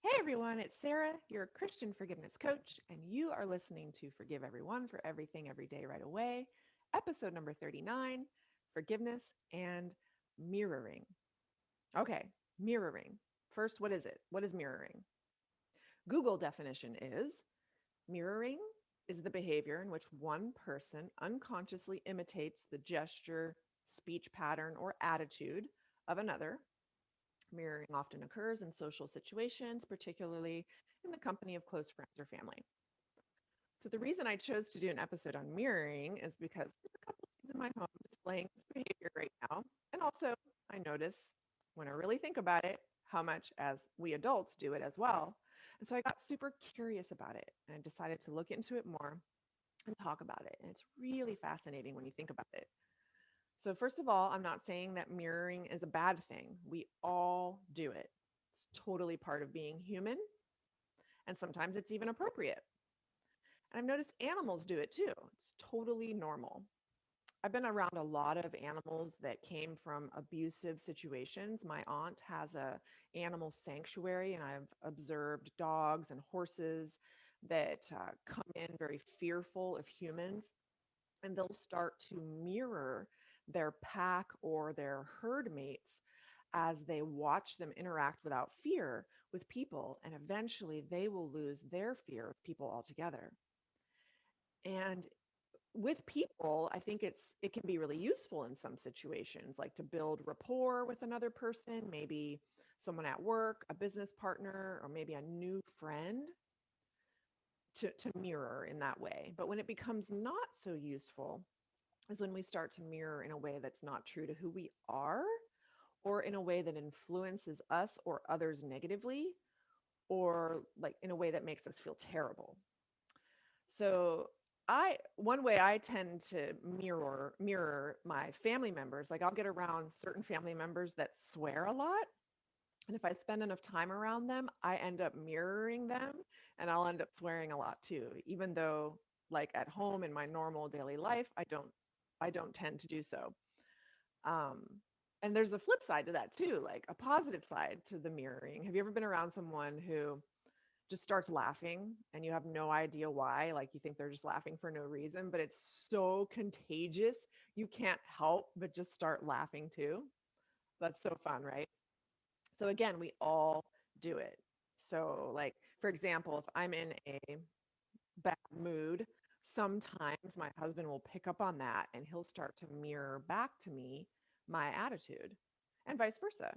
Hey everyone, it's Sarah, your Christian forgiveness coach, and you are listening to Forgive Everyone for Everything Every Day Right Away, episode number 39, Forgiveness and Mirroring. Okay, mirroring. First, what is it? What is mirroring? Google definition is mirroring is the behavior in which one person unconsciously imitates the gesture, speech pattern, or attitude of another. Mirroring often occurs in social situations, particularly in the company of close friends or family. So, the reason I chose to do an episode on mirroring is because there's a couple of kids in my home displaying this behavior right now. And also, I notice when I really think about it, how much as we adults do it as well. And so I got super curious about it and I decided to look into it more and talk about it. And it's really fascinating when you think about it. So, first of all, I'm not saying that mirroring is a bad thing. We all do it. It's totally part of being human, and sometimes it's even appropriate. And I've noticed animals do it too. It's totally normal. I've been around a lot of animals that came from abusive situations. My aunt has a animal sanctuary, and I've observed dogs and horses that come in very fearful of humans, and they'll start to mirror their pack or their herd mates as they watch them interact without fear with people, and eventually they will lose their fear of people altogether. And with people, I think it can be really useful in some situations, like to build rapport with another person, maybe someone at work, a business partner, or maybe a new friend, to mirror in that way. But when it becomes not so useful is when we start to mirror in a way that's not true to who we are, or in a way that influences us or others negatively, or like in a way that makes us feel terrible. So I one way I tend to mirror my family members, like I'll get around certain family members that swear a lot. And if I spend enough time around them, I end up mirroring them and I'll end up swearing a lot too, even though like at home in my normal daily life, I don't tend to do so. Um, and there's a flip side to that too, like a positive side to the mirroring. Have you ever been around someone who just starts laughing and you have no idea why? Like you think they're just laughing for no reason, but it's so contagious. You can't help but just start laughing too. That's so fun, right? So again, we all do it. So like for example, if I'm in a bad mood, sometimes my husband will pick up on that and he'll start to mirror back to me my attitude and vice versa.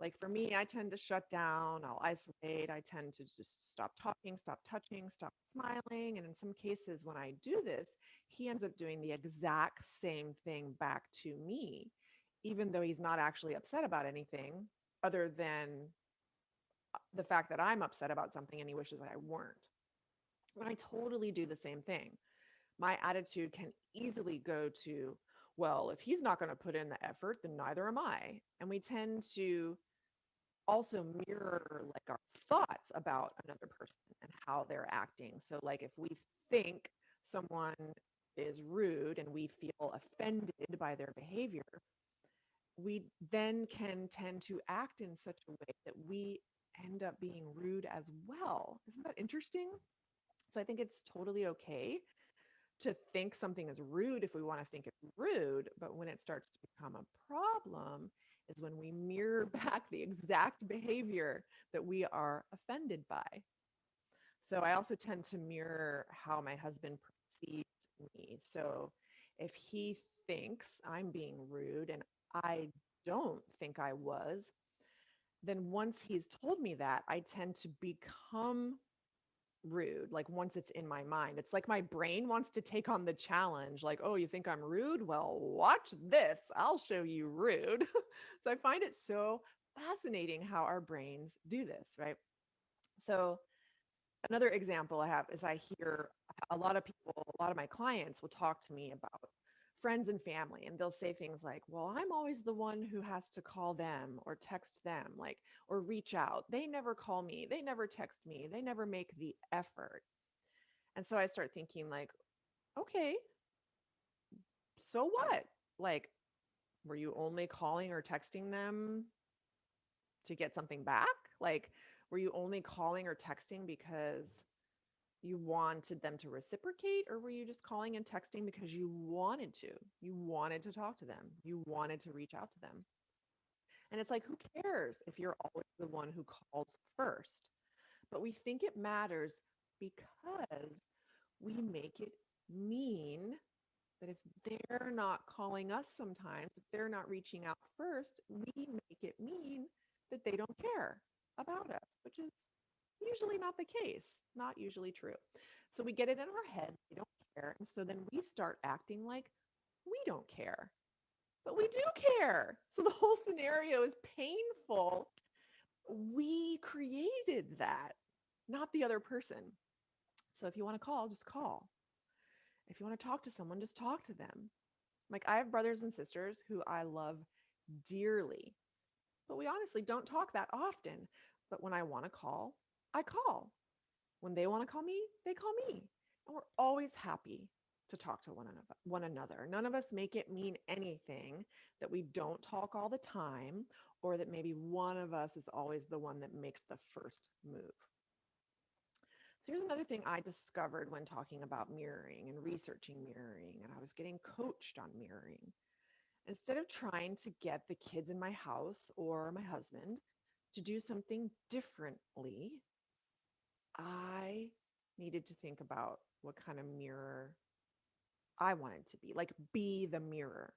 Like for me, I tend to shut down, I'll isolate, I tend to just stop talking, stop touching, stop smiling. And in some cases, when I do this, he ends up doing the exact same thing back to me, even though he's not actually upset about anything other than the fact that I'm upset about something and he wishes that I weren't. And I totally do the same thing. My attitude can easily go to, well, if he's not going to put in the effort, then neither am I. And we tend to also mirror like our thoughts about another person and how they're acting. So like if we think someone is rude and we feel offended by their behavior, we then can tend to act in such a way that we end up being rude as well. Isn't that interesting? So I think it's totally okay to think something is rude if we want to think it's rude, but when it starts to become a problem is when we mirror back the exact behavior that we are offended by. So I also tend to mirror how my husband perceives me. So if he thinks I'm being rude and I don't think I was, then once he's told me that, I tend to become rude. Like once it's in my mind, it's like my brain wants to take on the challenge. Like, oh, you think I'm rude? Well, watch this. I'll show you rude. So I find it so fascinating how our brains do this, right? So another example I have is I hear a lot of people, a lot of my clients will talk to me about friends and family, and they'll say things like, well, I'm always the one who has to call them or text them, like, or reach out. They never call me, they never text me, they never make the effort. And so I start thinking, like, okay, so what? Like, were you only calling or texting them to get something back? Like, Were you only calling or texting because you wanted them to reciprocate, or were you just calling and texting because you wanted to? You wanted to talk to them. You wanted to reach out to them. And it's like, who cares if you're always the one who calls first? But we think it matters because we make it mean that if they're not calling us sometimes, if they're not reaching out first, we make it mean that they don't care about us, which is usually not the case, not usually true. So we get it in our head, they don't care. And so then we start acting like we don't care, but we do care. So the whole scenario is painful. We created that, not the other person. So if you want to call, just call. If you want to talk to someone, just talk to them. Like I have brothers and sisters who I love dearly, but we honestly don't talk that often. But when I want to call, I call. When they want to call me, they call me. And we're always happy to talk to one another. None of us make it mean anything that we don't talk all the time, or that maybe one of us is always the one that makes the first move. So here's another thing I discovered when talking about mirroring and researching mirroring, and I was getting coached on mirroring. Instead of trying to get the kids in my house or my husband to do something differently, I needed to think about what kind of mirror I wanted to be the mirror.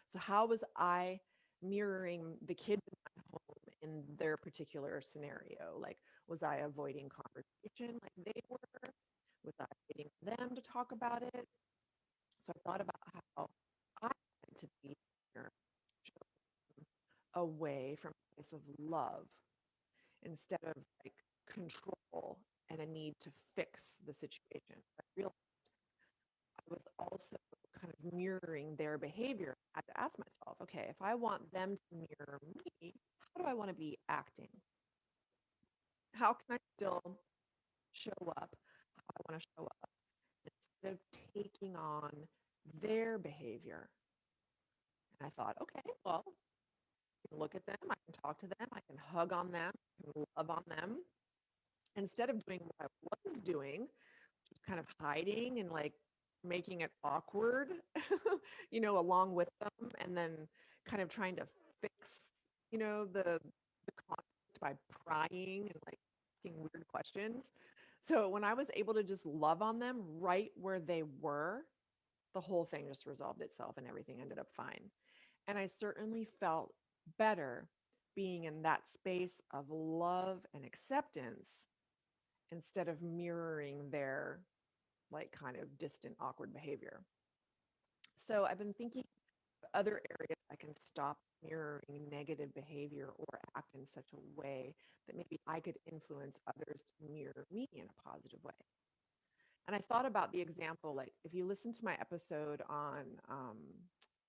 So, how was I mirroring the kids in my home in their particular scenario? Like, was I avoiding conversation like they were? Was I waiting for them to talk about it? So, I thought about how I wanted to be a mirror, away from a place of love instead of like control and a need to fix the situation. I realized I was also kind of mirroring their behavior. I had to ask myself, okay, if I want them to mirror me, how do I want to be acting? How can I still show up how I want to show up instead of taking on their behavior? And I thought, okay, well, I can look at them, I can talk to them, I can hug on them, I can love on them. Instead of doing what I was doing, just kind of hiding and like making it awkward, along with them, and then kind of trying to fix, the conflict by prying and like asking weird questions. So when I was able to just love on them right where they were, the whole thing just resolved itself and everything ended up fine. And I certainly felt better being in that space of love and acceptance instead of mirroring their like kind of distant, awkward behavior. So I've been thinking of other areas I can stop mirroring negative behavior or act in such a way that maybe I could influence others to mirror me in a positive way. And I thought about the example, like if you listen to my episode on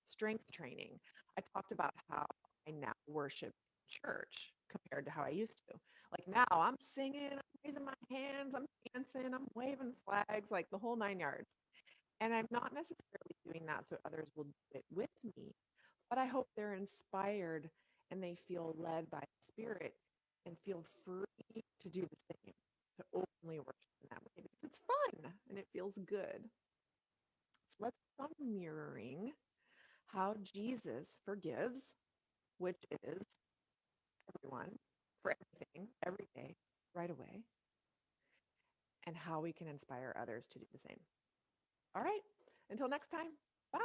strength training, I talked about how I now worship church compared to how I used to. Like now I'm singing, I'm raising my hands, I'm dancing, I'm waving flags, like the whole 9 yards. And I'm not necessarily doing that so others will do it with me, but I hope they're inspired and they feel led by the Spirit and feel free to do the same, to openly worship in that way because it's fun and it feels good. So let's start mirroring how Jesus forgives, which is everyone, for everything, every day, right away, and how we can inspire others to do the same. All right, until next time, bye.